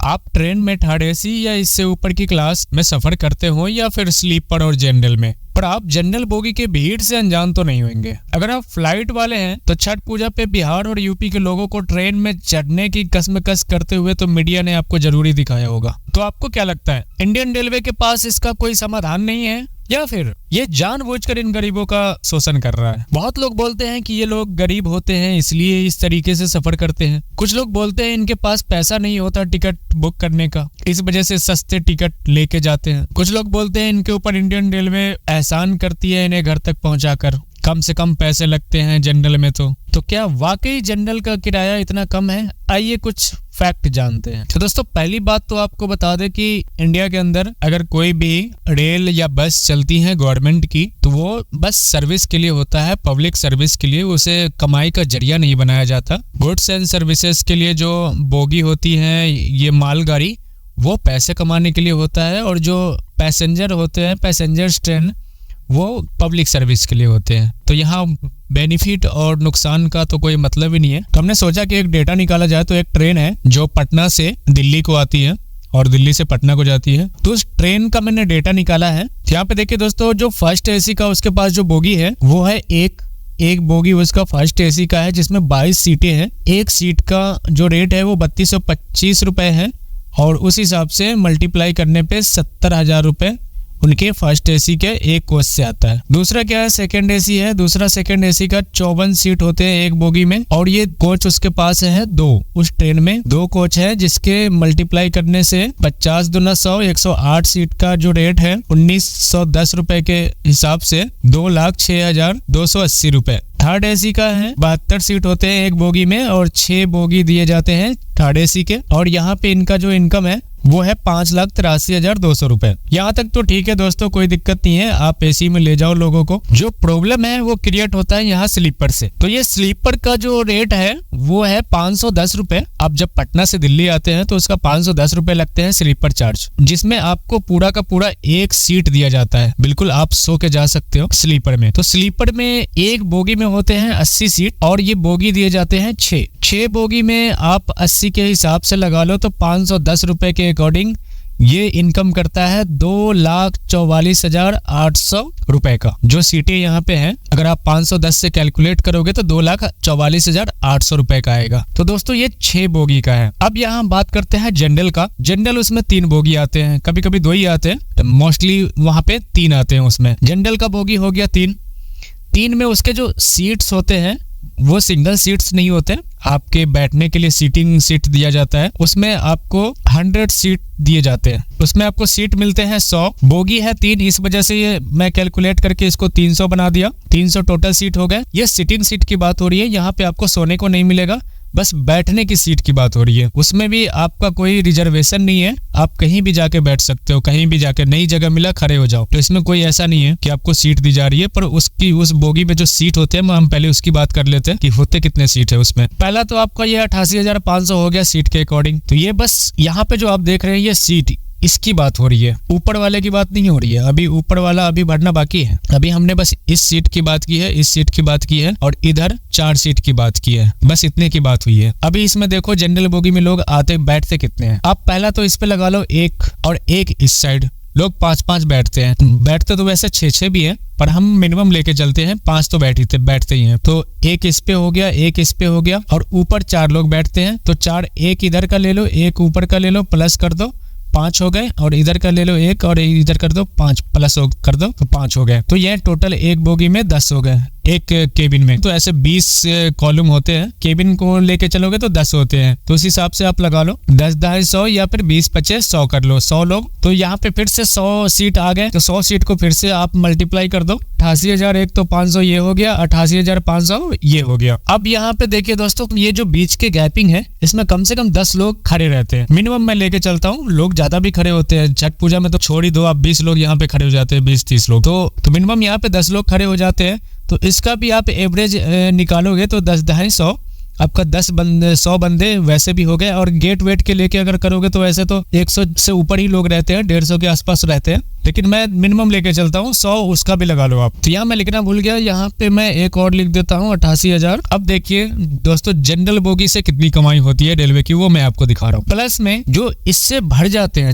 आप ट्रेन में third AC या इससे ऊपर की क्लास में सफर करते हो या फिर स्लीपर और जनरल में, पर आप जनरल बोगी के भीड़ से अनजान तो नहीं होंगे। अगर आप फ्लाइट वाले हैं तो छठ पूजा पे बिहार और यूपी के लोगों को ट्रेन में चढ़ने की कसमकस करते हुए तो मीडिया ने आपको जरूरी दिखाया होगा। तो आपको क्या लगता है, इंडियन रेलवे के पास इसका कोई समाधान नहीं है या फिर ये जानबूझकर इन गरीबों का शोषण कर रहा है? बहुत लोग बोलते हैं कि ये लोग गरीब होते हैं इसलिए इस तरीके से सफर करते हैं। कुछ लोग बोलते हैं इनके पास पैसा नहीं होता टिकट बुक करने का, इस वजह से सस्ते टिकट लेके जाते हैं। कुछ लोग बोलते हैं इनके ऊपर इंडियन रेलवे एहसान करती है इन्हें घर तक पहुंचाकर, कम से कम पैसे लगते हैं जनरल में। तो क्या वाकई जनरल का किराया इतना कम है? आइए कुछ फैक्ट जानते हैं। तो दोस्तों, पहली बात तो आपको बता दें कि इंडिया के अंदर अगर कोई भी रेल या बस चलती है गवर्नमेंट की, तो वो बस सर्विस के लिए होता है, पब्लिक सर्विस के लिए। उसे कमाई का जरिया नहीं बनाया जाता। गुड्स एंड सर्विसेज के लिए जो बोगी होती है, ये मालगाड़ी, वो पैसे कमाने के लिए होता है। और जो पैसेंजर होते हैं, पैसेंजर्स ट्रेन, वो पब्लिक सर्विस के लिए होते हैं। तो यहाँ बेनिफिट और नुकसान का तो कोई मतलब ही नहीं है। तो हमने सोचा कि एक डेटा निकाला जाए। तो एक ट्रेन है जो पटना से दिल्ली को आती है और दिल्ली से पटना को जाती है। तो उस ट्रेन का मैंने डेटा निकाला है। यहाँ पे देखिए दोस्तों, जो फर्स्ट एसी का उसके पास जो बोगी है वो है एक बोगी उसका फर्स्ट एसी का है, जिसमें 22 सीटें हैं। एक सीट का जो रेट है वो 3225 रुपए है और उस हिसाब से मल्टीप्लाई करने पे 70,000 रुपए उनके फर्स्ट एसी के एक कोच से आता है। दूसरा क्या है, सेकंड एसी है। दूसरा सेकंड एसी का 54 सीट होते हैं एक बोगी में और ये कोच उसके पास है 2। उस ट्रेन में 2 कोच है, जिसके मल्टीप्लाई करने से 50 दूना 100, 108 सीट का जो रेट है 1910 रुपए के हिसाब से 2,06,280 रुपए। थर्ड एसी का है 72 सीट होते हैं एक बोगी में और 6 बोगी दिए जाते हैं थर्ड एसी के। और यहाँ पे इनका जो इनकम है वो है 5,83,200 रुपए। यहाँ तक तो ठीक है दोस्तों, कोई दिक्कत नहीं है, आप एसी में ले जाओ लोगों को। जो प्रॉब्लम है वो क्रिएट होता है यहाँ स्लीपर से। तो ये स्लीपर का जो रेट है वो है 510 रुपए। आप जब पटना से दिल्ली आते हैं तो उसका 510 रुपए लगते हैं स्लीपर चार्ज, जिसमें आपको पूरा का पूरा एक सीट दिया जाता है। बिल्कुल आप सो के जा सकते हो स्लीपर में। तो स्लीपर में एक बोगी में होते हैं 80 सीट और ये बोगी दिए जाते हैं 6 बोगी में आप 80 के हिसाब से लगा लो तो 510 रुपए के अकॉर्डिंग ये इनकम करता है 2,44,800 रुपए का। जो सीटें यहाँ पे हैं, अगर आप 510 से कैलकुलेट करोगे तो 2,44,800 रुपए का आएगा। तो दोस्तों ये 6 बोगी का है। अब यहाँ बात करते हैं जनरल का। जनरल उसमें 3 बोगी आते हैं, कभी कभी 2 ही आते हैं, तो मोस्टली वहां पे 3 आते हैं। उसमें जनरल का बोगी हो गया 3 में उसके जो सीट्स होते हैं वो सिंगल सीट्स नहीं होते। आपके बैठने के लिए सीटिंग सीट दिया जाता है, उसमें आपको 100 सीट दिए जाते हैं। उसमें आपको सीट मिलते हैं 100। बोगी है 3, इस वजह से ये मैं कैलकुलेट करके इसको 300 बना दिया। 300 टोटल सीट हो गए। ये सिटिंग सीट की बात हो रही है, यहाँ पे आपको सोने को नहीं मिलेगा, बस बैठने की सीट की बात हो रही है। उसमें भी आपका कोई रिजर्वेशन नहीं है, आप कहीं भी जाके बैठ सकते हो। कहीं भी जाके नई जगह मिला खड़े हो जाओ। तो इसमें कोई ऐसा नहीं है कि आपको सीट दी जा रही है। पर उस बोगी में जो सीट होते हैं, हम पहले उसकी बात कर लेते हैं कि होते कितने सीट है उसमें। पहला तो आपका ये 88,500 हो गया सीट के अकॉर्डिंग। तो ये बस यहाँ पे जो आप देख रहे हैं ये सीट, इसकी बात हो रही है, ऊपर वाले की बात नहीं हो रही है। अभी ऊपर वाला अभी बढ़ना बाकी है। अभी हमने बस इस सीट की बात की है, इस सीट की बात की है और इधर 4 सीट की बात की है, बस इतने की बात हुई है। अभी इसमें देखो जनरल बोगी में लोग आते बैठते कितने हैं। आप पहला तो इस पे लगा लो 1 और 1 इस साइड, लोग 5-5 बैठते हैं। बैठते तो वैसे 6-6 भी है, पर हम मिनिमम लेके चलते हैं 5 तो बैठते ही हैं। तो 1 इस पे हो गया, 1 इस पे हो गया और ऊपर 4 लोग बैठते हैं। तो 4, 1 इधर का ले लो, 1 ऊपर का ले लो, प्लस कर दो 5 हो गए। और इधर का ले लो 1 और इधर कर दो 5, प्लस कर दो तो 5 हो गए। तो ये टोटल एक बोगी में 10 हो गए एक केबिन में। तो ऐसे 20 कॉलम होते हैं, केबिन को लेके चलोगे तो 10 होते हैं। तो उस हिसाब से आप लगा लो 10 250 या फिर 20-25 100 कर लो, 100 लोग। तो यहाँ पे फिर से 100 सीट आ गए। तो 100 सीट को फिर से आप मल्टीप्लाई कर दो, 88,001 तो 500 ये हो गया, 88,500 ये हो गया। अब यहाँ पे देखिए दोस्तों, ये जो बीच के गैपिंग है इसमें कम से कम 10 लोग खड़े रहते हैं। मिनिमम मैं लेके चलता हूँ, लोग ज्यादा भी खड़े होते हैं। छठ पूजा में तो छोड़ ही दो, आप 20 लोग यहाँ पे खड़े हो जाते हैं, 20-30 लोग। तो मिनिमम यहाँ पे 10 लोग खड़े हो जाते हैं। तो इसका भी आप एवरेज निकालोगे तो 10 250 आपका 100 बंदे वैसे भी हो गए। और गेट वेट के लेके अगर करोगे तो वैसे तो 100 से ऊपर ही लोग रहते हैं, 150 के आसपास रहते हैं। लेकिन मैं मिनिमम लेके चलता हूँ 100, उसका भी लगा लो आप। तो यहाँ मैं लिखना भूल गया, यहाँ पे मैं एक और लिख देता हूँ 88,000। अब देखिए दोस्तों जनरल बोगी से कितनी कमाई होती है रेलवे की, वो मैं आपको दिखा रहा हूँ। प्लस में जो इससे भर जाते हैं,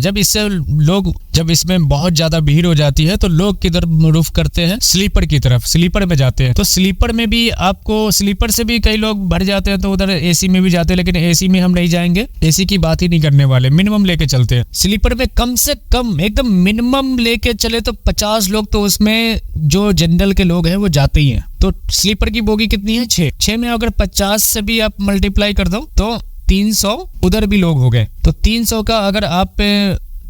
जब इसमें बहुत ज्यादा भीड़ हो जाती है तो लोग किधर रुख करते हैं, स्लीपर की तरफ, स्लीपर में जाते हैं। तो स्लीपर में भी आपको, स्लीपर से भी कई लोग भर जाते हैं तो उधर एसी में भी जाते हैं, लेकिन एसी में हम नहीं जाएंगे, एसी की बात ही नहीं करने वाले, मिनिमम लेके चलते हैं। स्लीपर में कम से कम एकदम मिनिमम लेके चले तो 50 लोग तो उसमें जो जनरल के लोग हैं वो जाते ही हैं। तो स्लीपर की बोगी कितनी है, 6 में अगर 50 से भी आप मल्टीप्लाई कर दो तो 300 उधर भी लोग हो गए। तो 300 का अगर आप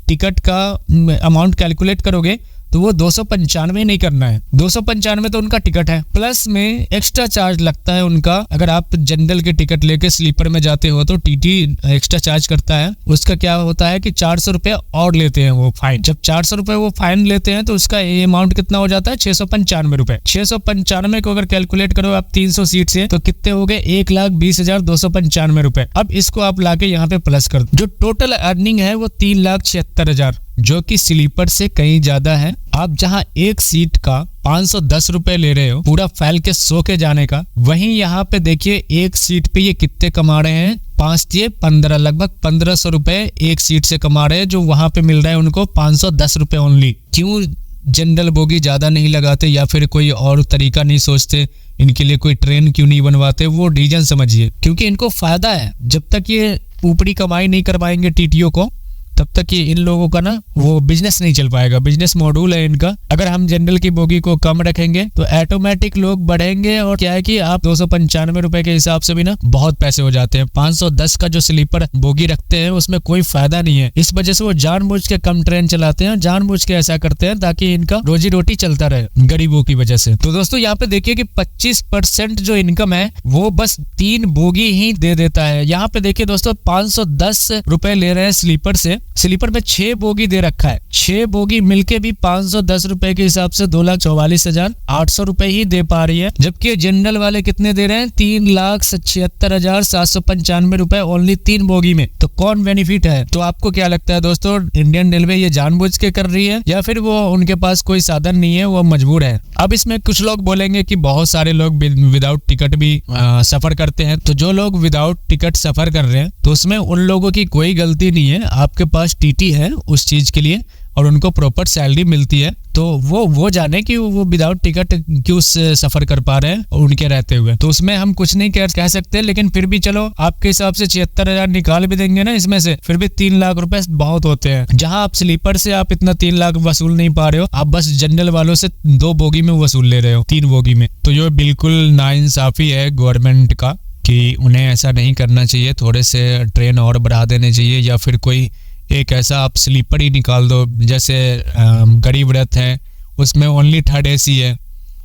टिकट का अमाउंट कैलकुलेट करोगे तो वो 295 नहीं करना है, 295 तो उनका टिकट है, प्लस में एक्स्ट्रा चार्ज लगता है उनका। अगर आप जनरल के टिकट लेके स्लीपर में जाते हो तो टीटी एक्स्ट्रा चार्ज करता है। उसका क्या होता है कि 400 रुपए और लेते हैं वो फाइन। जब 400 रुपए वो फाइन लेते हैं तो उसका अमाउंट कितना हो जाता है, 695 रुपए। 695 को अगर कैलकुलेट करो आप 300 सीट से तो कितने हो गए, 1,20,295 रुपए। अब इसको आप लाके यहाँ पे प्लस कर दो, जो टोटल अर्निंग है वो 3,76,000, जो कि स्लीपर से कहीं ज्यादा है। आप जहां एक सीट का 510 रुपए ले रहे हो पूरा फैल के सो के जाने का, वहीं यहाँ पे देखिए एक सीट पे ये कितने कमा रहे हैं, 5-15, लगभग 1500 रुपए एक सीट से कमा रहे हैं, जो वहां पे मिल रहा है उनको 510 रुपए ओनली। क्यों जनरल बोगी ज्यादा नहीं लगाते या फिर कोई और तरीका नहीं सोचते, इनके लिए कोई ट्रेन क्यों नहीं बनवाते, वो रीजन समझिए। क्योंकि इनको फायदा है, जब तक ये ऊपरी कमाई नहीं करवाएंगे टीटीओ को तब तक ये इन लोगों का ना वो बिजनेस नहीं चल पाएगा, बिजनेस मॉड्यूल है इनका। अगर हम जनरल की बोगी को कम रखेंगे तो ऑटोमेटिक लोग बढ़ेंगे, और क्या है कि आप 295 रुपए के हिसाब से भी ना बहुत पैसे हो जाते हैं। 510 का जो स्लीपर बोगी रखते हैं उसमें कोई फायदा नहीं है। इस वजह से वो जानबूझ के कम ट्रेन चलाते हैं, जानबूझ के ऐसा करते हैं ताकि इनका रोजी रोटी चलता रहे गरीबों की वजह से। तो दोस्तों यहाँ पे देखिए कि 25% जो इनकम है वो बस 3 बोगी ही दे देता है। यहाँ पे देखिए दोस्तों 510 रुपए ले रहे हैं स्लीपर से, स्लीपर में 6 बोगी दे रखा है, 6 बोगी मिलके भी 510 रुपए के हिसाब से 2,44,800 रुपए ही दे पा रही है। जबकि जनरल वाले कितने दे रहे हैं, 3,76,795 रुपए ओनली 3 बोगी में। तो कौन बेनिफिट है? तो आपको क्या लगता है दोस्तों, इंडियन रेलवे ये जानबूझ के कर रही है या फिर वो उनके पास कोई साधन नहीं है, वो मजबूर है? अब इसमें कुछ लोग बोलेंगे कि बहुत सारे लोग विदाउट टिकट भी सफर करते हैं। तो जो लोग विदाउट टिकट सफर कर रहे हैं तो उसमें उन लोगों की कोई गलती नहीं है, आपके पास टीटी है उस चीज के लिए और उनको प्रॉपर सैलरी मिलती है, तो वो जाने कि वो विदाउट टिकट क्यों सफर कर पा रहे हैं उनके रहते हुए। तो उसमें हम कुछ नहीं कह सकते, लेकिन फिर भी चलो आपके हिसाब से 76,000 निकाल भी देंगे ना इसमें से, फिर भी 3 लाख रुपए बहुत होते हैं। जहां आप स्लीपर से आप इतना 3 लाख वसूल नहीं पा रहे हो, आप बस जनरल वालों से 2 बोगी में वसूल ले रहे हो, 3 बोगी में। तो ये बिल्कुल नाइंसाफी है गवर्नमेंट का कि उन्हें ऐसा नहीं करना चाहिए, थोड़े से ट्रेन और बढ़ा देने चाहिए, या फिर कोई एक ऐसा आप स्लीपर ही निकाल दो। जैसे गरीब रथ है उसमें ओनली 3rd AC है,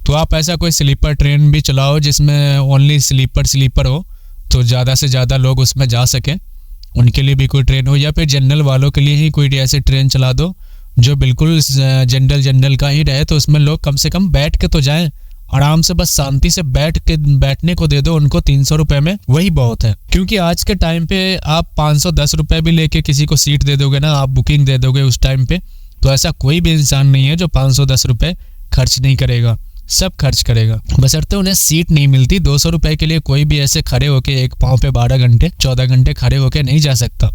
तो आप ऐसा कोई स्लीपर ट्रेन भी चलाओ जिसमें ओनली स्लीपर हो, तो ज़्यादा से ज़्यादा लोग उसमें जा सकें, उनके लिए भी कोई ट्रेन हो। या फिर जनरल वालों के लिए ही कोई ऐसी ट्रेन चला दो जो बिल्कुल जनरल का ही रहे, तो उसमें लोग कम से कम बैठ के तो जाएं, आराम से बस शांति से बैठने को दे दो उनको 300 रुपए में, वही बहुत है। क्योंकि आज के टाइम पे आप 510 रुपए भी लेके किसी को सीट दे दोगे ना, आप बुकिंग दे दोगे उस टाइम पे, तो ऐसा कोई भी इंसान नहीं है जो 510 रुपए खर्च नहीं करेगा, सब खर्च करेगा, बशर्ते उन्हें सीट नहीं मिलती। 200 रुपए के लिए कोई भी ऐसे खड़े होके एक पाँव पे 12 घंटे 14 घंटे खड़े होके नहीं जा सकता।